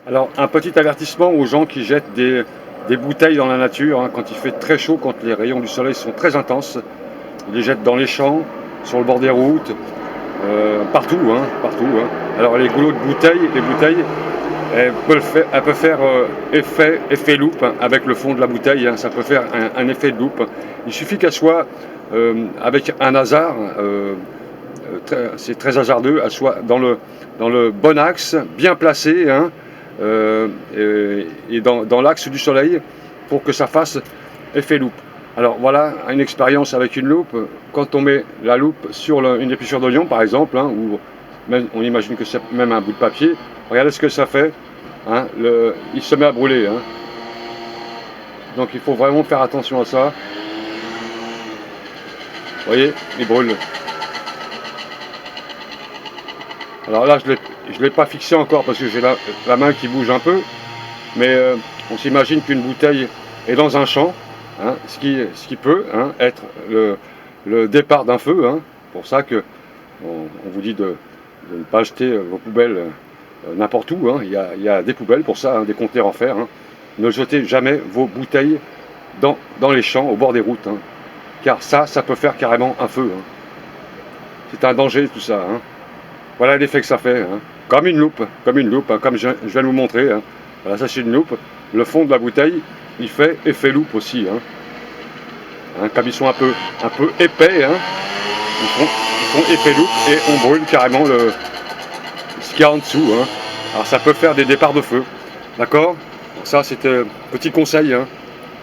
Alors, un petit avertissement aux gens qui jettent des bouteilles dans la nature, hein, quand il fait très chaud, quand les rayons du soleil sont très intenses. Ils les jettent dans les champs, sur le bord des routes, partout, hein, partout, hein. Alors, les goulots de bouteilles, les bouteilles, elles peuvent faire effet loupe, hein, avec le fond de la bouteille, hein, ça peut faire un effet de loupe. Il suffit qu'elle soit avec un hasard, c'est très hasardeux, elle soit dans le bon axe, bien placée, hein, et dans l'axe du soleil pour que ça fasse effet loupe. Alors voilà une expérience avec une loupe. Quand on met la loupe sur une épluchure d'oignon par exemple, hein, ou même, on imagine que c'est même un bout de papier, regardez ce que ça fait, hein, il se met à brûler, hein. Donc il faut vraiment faire attention à ça. Vous voyez, il brûle. Alors là, je ne l'ai pas fixé encore parce que j'ai la main qui bouge un peu, mais on s'imagine qu'une bouteille est dans un champ, hein, ce qui peut, hein, être le départ d'un feu, hein. Pour ça que on vous dit de ne pas jeter vos poubelles n'importe où, hein. Il y a des poubelles pour ça, hein, des conteneurs en fer, hein. Ne jetez jamais vos bouteilles dans les champs, au bord des routes, hein, car ça peut faire carrément un feu, hein. C'est un danger tout ça, hein. Voilà l'effet que ça fait, hein. Comme une loupe, hein, comme je viens de vous montrer, hein. Voilà, ça c'est une loupe. Le fond de la bouteille, il fait effet loupe aussi, hein. Hein, comme ils sont un peu épais, hein, ils font effet loupe et on brûle carrément ce qu'il y a en dessous, hein. Alors ça peut faire des départs de feu, d'accord. Ça c'était un petit conseil, hein.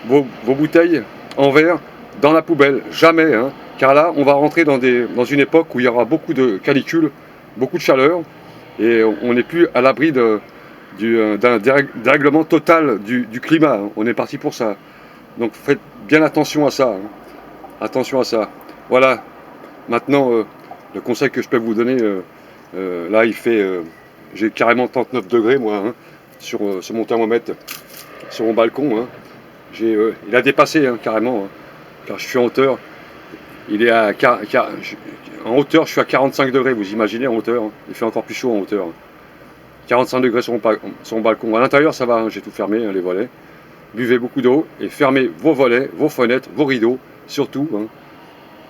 Vos bouteilles en verre dans la poubelle, jamais, hein, car là on va rentrer dans une époque où il y aura beaucoup de canicules, beaucoup de chaleur, et on n'est plus à l'abri d'un dérèglement total du climat, hein. On est parti pour ça. Donc faites bien attention à ça, hein. Attention à ça. Voilà, maintenant le conseil que je peux vous donner, là il fait, j'ai carrément 39 degrés moi, hein, sur mon thermomètre, sur mon balcon, hein. Il a dépassé, hein, carrément, hein, car je suis en hauteur. Il est en hauteur, je suis à 45 degrés, vous imaginez en hauteur, hein. Il fait encore plus chaud en hauteur, hein. 45 degrés sur mon balcon. À l'intérieur, ça va, hein, j'ai tout fermé, hein, les volets. Buvez beaucoup d'eau et fermez vos volets, vos fenêtres, vos rideaux, surtout, hein.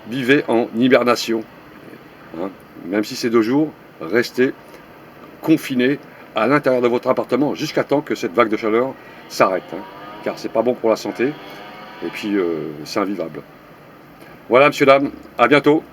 Vivez en hibernation, hein. Même si c'est 2 jours, restez confinés à l'intérieur de votre appartement jusqu'à temps que cette vague de chaleur s'arrête, hein, car c'est pas bon pour la santé et puis c'est invivable. Voilà, monsieur, dame, à bientôt.